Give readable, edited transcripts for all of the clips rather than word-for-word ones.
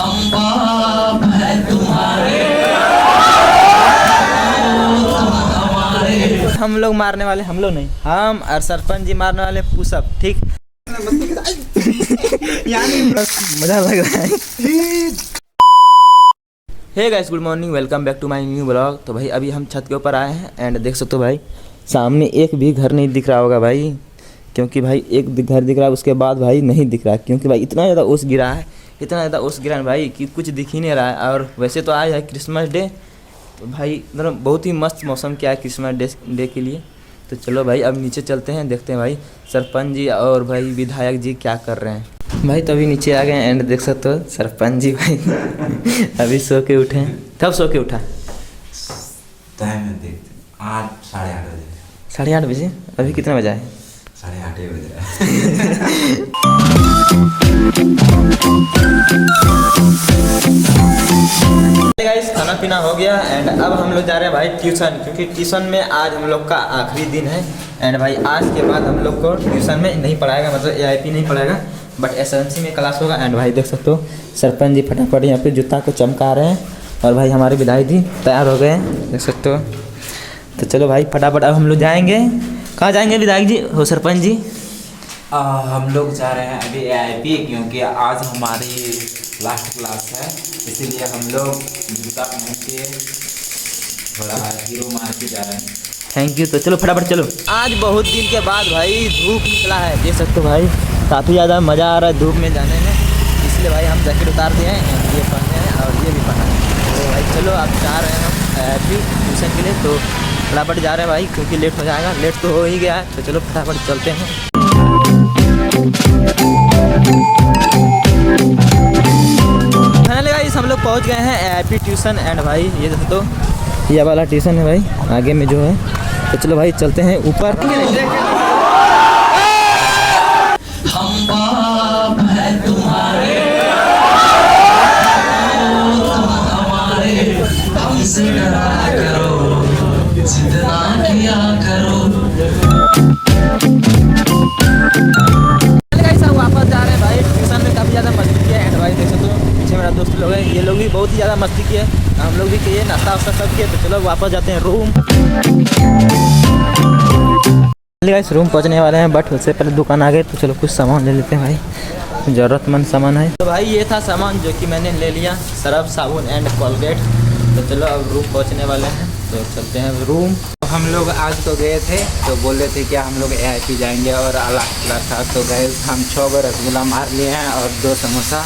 हम बाप है तुम्हारे, टाइम में देखते 8 साढ़े 8 बजे। 8:30 बजे? अभी कितना बजा है? 8:30 बजे। गाइस खाना पीना हो गया एंड अब हम लोग जा रहे हैं भाई ट्यूशन, क्योंकि ट्यूशन में आज हम लोग का आखिरी दिन है एंड भाई आज के बाद हम लोग को ट्यूशन में नहीं पढ़ाएगा, मतलब AIP नहीं पढ़ाएगा, बट SNC में क्लास होगा। एंड भाई देख सकते हो सरपंच जी फटाफट यहाँ पे जूता को चमका रहे हैं और भाई हमारे विधायक जी तैयार हो गए हैं, देख सकते हो। तो चलो भाई फटाफट अब हम लोग जाएंगे। कहाँ जाएंगे विधायक जी हो सरपंच जी? हम लोग जा रहे हैं अभी AIP, क्योंकि आज हमारी लास्ट क्लास है, इसीलिए हम लोग जूता पहन के थोड़ा हीरो मार के जा रहे हैं। Thank you. तो चलो फटाफट चलो। आज बहुत दिन के बाद भाई धूप निकला है, देख सकते हो भाई काफ़ी ज़्यादा मज़ा आ रहा है धूप में जाने में, इसलिए भाई हम जैकेट उतार दिए हैं, ये पहने हैं और ये भी पहना है। तो भाई चलो आप जा रहे हैं हम AIP ट्यूशन के लिए, तो फटाफट जा रहे हैं भाई क्योंकि लेट हो जाएगा, लेट तो हो ही गया है। तो चलो फटाफट चलते हैं। फाइनली गाइस हम लोग पहुंच गए हैं AIP ट्यूशन एंड भाई ये दोस्तों ये वाला ट्यूशन है भाई आगे में जो है। तो चलो भाई चलते हैं ऊपर। हम बाप है तुम्हारे, हमारे हमसे डरा करो, जितना किया करो। गाइस हम वापस जा रहे हैं भाई ट्यूशन में, काफ़ी ज़्यादा मस्ती किया एंड भाई देख सकते हो पीछे मेरा दोस्त लोग है, ये लोग भी बहुत ही ज़्यादा मस्ती किए, हम लोग भी किए, नाश्ता वास्ता सब किए। तो चलो वापस जाते हैं रूम। गाइस रूम पहुंचने वाले हैं, बट उससे पहले दुकान आ गए, तो चलो कुछ सामान ले लेते हैं भाई, ज़रूरतमंद सामान है। तो भाई ये था सामान जो कि मैंने ले लिया, सर्फ साबुन एंड कोलगेट। तो चलो अब रूम पहुंचने वाले हैं, तो चलते हैं रूम। हम लोग आज तो गए थे, तो बोल रहे थे कि हम लोग AIP जाएंगे और लास्ट क्लास था, तो गए हम 6 बार रसगुल्ला मार लिए हैं और 2 समोसा।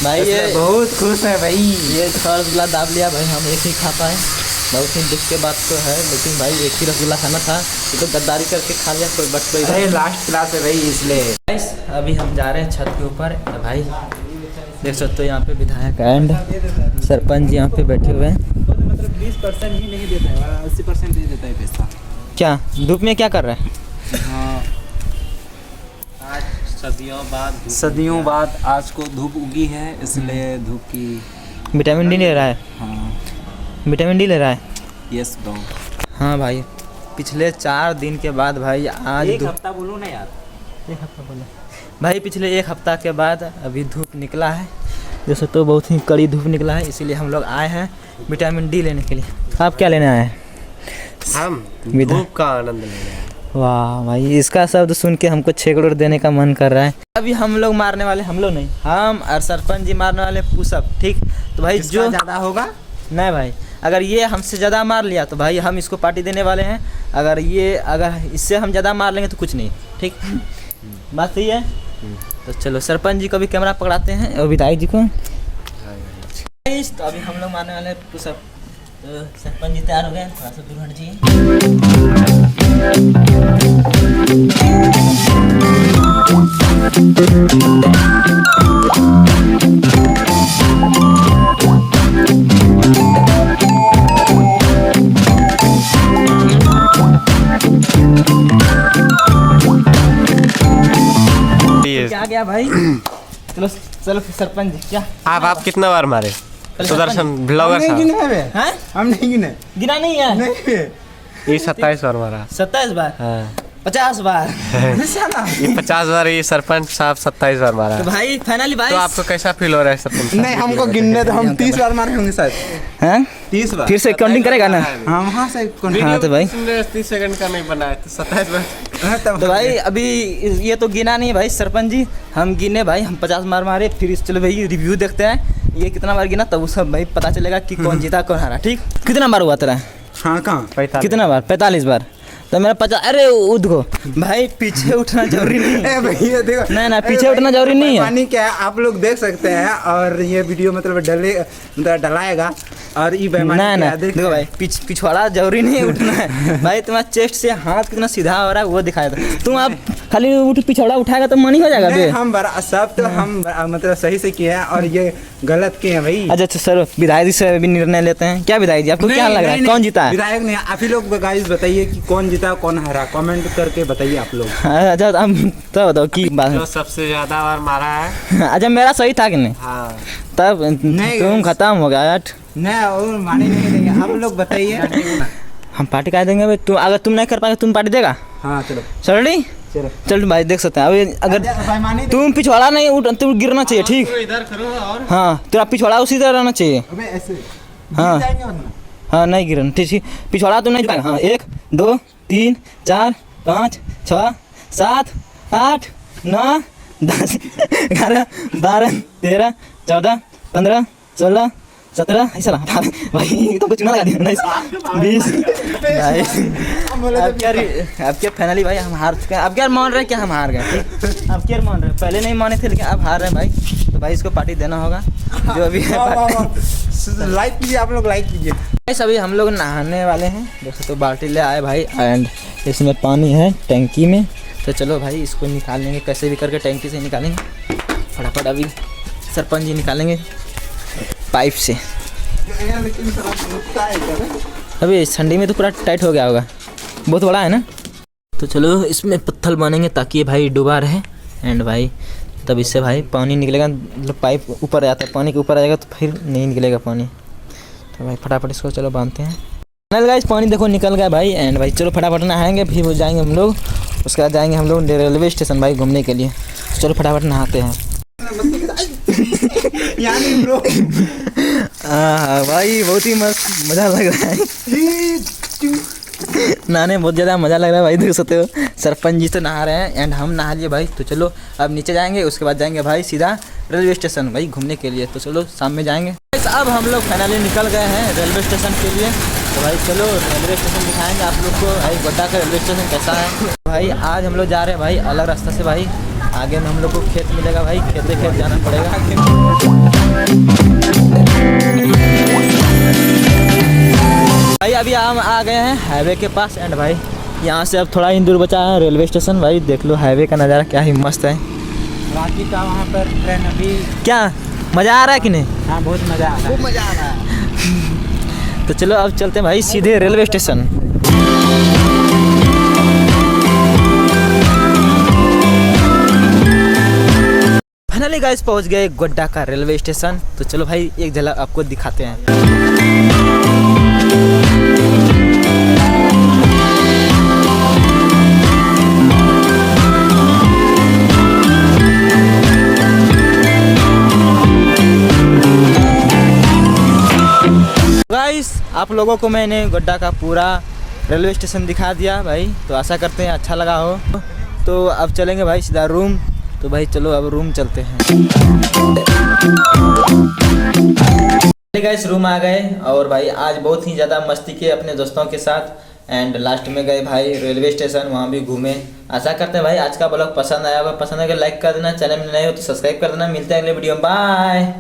भाई ये बहुत खुश है भाई, ये रसगुल्ला दाब लिया भाई, हम एक ही खा पाए, बहुत ही दुख के बात तो है, लेकिन भाई एक ही रसगुल्ला खाना था, ये तो गद्दारी करके खा लिया कोई, बट कोई अरे लास्ट क्लास है भाई इसलिए। गाइस अभी हम जा रहे हैं छत के ऊपर, तो भाई देख सकते हो यहाँ पे विधायक एंड सरपंच यहाँ पे बैठे हुए हैं। मतलब 20% ही नहीं देता है, 80% दे देता है पैसा। क्या धूप में क्या कर रहे हैं? हाँ, आज सदियों बाद आज को धूप उगी है, इसलिए धूप की विटामिन डी ले रहा है। हाँ विटामिन डी ले रहा है। Yes bro. हाँ भाई पिछले 4 दिन के बाद भाई आज एक हफ्ता बोलो ना यार, 1 हफ्ता बोले भाई, पिछले 1 हफ्ता के बाद अभी धूप निकला है, जैसे तो बहुत ही कड़ी धूप निकला है, इसीलिए हम लोग आए हैं विटामिन डी लेने के लिए। आप क्या लेने आए हैं? हम धूप का आनंद ले रहे हैं। वाह भाई इसका शब्द सुन के हमको 6 करोड़ देने का मन कर रहा है। अभी हम लोग मारने वाले, हम लोग नहीं, हम और सरपंच जी मारने वाले पुशअप, ठीक। तो भाई जो ज़्यादा होगा नहीं भाई, अगर ये हमसे ज़्यादा मार लिया तो भाई हम इसको पार्टी देने वाले हैं, अगर इससे हम ज़्यादा मार लेंगे तो कुछ नहीं, ठीक। बात सही है। तो चलो सरपंच जी को भी कैमरा पकड़ाते हैं और विधायक जी को। तो अभी हम लोग मारने वाले पुशअप, तो सरपंच जी तैयार हो गए, थोड़ा सा दूर हट जाइए। क्या गया भाई? चलो चलो सरपंच जी क्या आप कितना बार मारे? सुदर्शन ब्लॉगर साहब हम नहीं गिने। गिना नहीं है? नहीं, ये 27 बार मारा। 27 बार? हाँ। 50 बार। ये 50 बार, ये सरपंच साहब 27 बार मारा तो है। भाई फाइनली भाई तो आपको कैसा फील हो रहा है सरपंच साहब? नहीं, हमको गिनने तो हम 30 बार मारे होंगे शायद। हैं 30 बार फिर से काउंटिंग करेगा ना? हाँ, वहाँ से हाँ तो भाई 30 सेकंड का नहीं बनाया तो 27 बार। तो भाई अभी ये तो गिना नहीं है भाई सरपंच जी, हम गिने भाई, हम 50 बार मारे। फिर चलो भाई रिव्यू देखते हैं ये कितना बार गिना, तब वो सब भाई पता चलेगा कि कौन जीता कौन हारा। ठीक, कितना बार हुआ तेरा? हाँ, कहाँ कितना बार? 45 बार। तो मेरा 50। अरे उठ गो भाई, पीछे उठना जरूरी नहीं है। भैया देखो, नहीं ना, पीछे उठना जरूरी नहीं है। पानी क्या है आप लोग देख सकते हैं, और ये वीडियो मतलब डलाएगा, और ये बेईमानी ना क्या ना है, देखो भाई, पिछवाड़ा जरूरी नहीं है उठना है भाई। तुम्हारा चेस्ट से हाथ कितना सीधा हो रहा है वो दिखाया था। तुम आप खाली उठ पिछवाड़ा उठाएगा तो मन ही हो जाएगा बे। नहीं, हम सब तो हम मतलब सही से किए हैं, और ये गलत किए हैं भाई। अच्छा सर, विधायक जी से भी निर्णय लेते हैं क्या? विधायक जी आपको क्या लग रहा है, कौन जीता है? विधायक नहीं, आप ही लोग गाइस बताइए कि कौन जीता कौन हारा, कमेंट करके बताइए आप लोग। अच्छा हम तो बताओ की बात जो सबसे ज्यादा बार मारा है। अच्छा मेरा सही था कि नहीं? हाँ, तब नहीं, तुम खत्म हो गया यार। नहीं और माने नहीं देंगे, आप लोग बताइए। हम पार्टी क्या देंगे भाई? तुम अगर तुम नहीं कर पाए तुम पार्टी देगा? हाँ चलो चल रही चलो चल भाई, देख सकते हैं अभी अगर बेईमानी तुम पिछवाड़ा नहीं उठ, तुम गिरना चाहिए। ठीक, इधर करो और हाँ तेरा पिछवाड़ा उसी तरह रहना चाहिए। अबे ऐसे हाँ जाएंगे वरना। हाँ नहीं गिरना, ठीक है पिछवाड़ा तुम नहीं पाएगा। हाँ 1 2 3 4 5 6 7 8 9 10 11 12 13 14 15 16 17 ऐसा भाई तो कुछ ना लगा दिया। 19 20 भाई अब क्या फाइनली भाई हम हार चुके हैं। अब क्या मान रहे हैं कि हम हार गए? ठीक, अब क्या मान रहे हैं? पहले नहीं माने थे लेकिन अब हार रहे हैं भाई। तो भाई इसको पार्टी देना होगा जो अभी है। लाइक कीजिए, आप लोग लाइक कीजिए। गाइस अभी हम लोग नहाने वाले हैं, जैसे तो बाल्टी ले आए भाई, एंड इसमें पानी है टैंकी में। तो चलो भाई इसको निकाल लेंगे, कैसे भी करके टैंकी से निकालेंगे फटाफट। अभी सरपंच जी निकालेंगे पाइप से। अभी ठंडी में तो पूरा टाइट हो गया होगा, बहुत बड़ा है ना। तो चलो इसमें पत्थर बनेंगे ताकि ये भाई डूबा रहे, एंड भाई तब इससे भाई पानी निकलेगा। मतलब पाइप ऊपर आता है, पानी के ऊपर आ जाएगा तो फिर नहीं निकलेगा पानी। तो भाई फटाफट इसको चलो बांधते हैं। फाइनल गाइस पानी देखो निकल गया भाई, एंड भाई चलो फटाफट नहाएंगे, फिर हो जाएंगे हम लोग। उसके बाद जाएंगे हम लोग रेलवे स्टेशन भाई घूमने के लिए। तो चलो फटाफट नहाते हैं। हाँ भाई बहुत ही मस्त मज़ा लग रहा है नहाने, बहुत ज़्यादा मज़ा लग रहा है भाई। देख सकते हो सरपंच जी तो नहा रहे हैं एंड हम नहा लिए भाई। तो चलो अब नीचे जाएंगे, उसके बाद जाएंगे भाई सीधा रेलवे स्टेशन भाई घूमने के लिए। तो चलो शाम में जाएंगे। अब हम लोग फाइनली निकल गए हैं रेलवे स्टेशन के लिए। तो भाई चलो रेलवे स्टेशन दिखाएंगे आप लोग को भाई, गोड्डा का रेलवे स्टेशन कैसा है भाई। आज हम लोग जा रहे हैं भाई अलग रास्ता से भाई, आगे में हम लोग को खेत मिलेगा भाई, खेत जाना पड़ेगा। भाई अभी हम आ गए हैं हाईवे के पास, एंड भाई यहाँ से अब थोड़ा ही दूर बचा है रेलवे स्टेशन। भाई देख लो हाईवे का नज़ारा क्या ही मस्त है। रांची का वहाँ पर ट्रेन अभी क्या मज़ा आ रहा है कि नहीं? हाँ बहुत मज़ा आ रहा है, खूब मज़ा आ रहा है। तो चलो अब चलते हैं भाई सीधे रेलवे स्टेशन। फाइनली गाइस पहुंच गए गोड्डा का रेलवे स्टेशन। तो चलो भाई एक झलक आपको दिखाते हैं। गाइस आप लोगों को मैंने गोड्डा का पूरा रेलवे स्टेशन दिखा दिया भाई। तो आशा करते हैं अच्छा लगा हो। तो अब चलेंगे भाई सीधा रूम। तो भाई चलो अब रूम चलते हैं। गाइस रूम आ गए, और भाई आज बहुत ही ज़्यादा मस्ती किए अपने दोस्तों के साथ, एंड लास्ट में गए भाई रेलवे स्टेशन, वहाँ भी घूमे। आशा करते हैं भाई आज का ब्लॉग पसंद आया होगा। पसंद आएगा लाइक कर देना, चैनल में नए हो तो सब्सक्राइब कर देना। मिलते हैं अगले वीडियो में, बाय।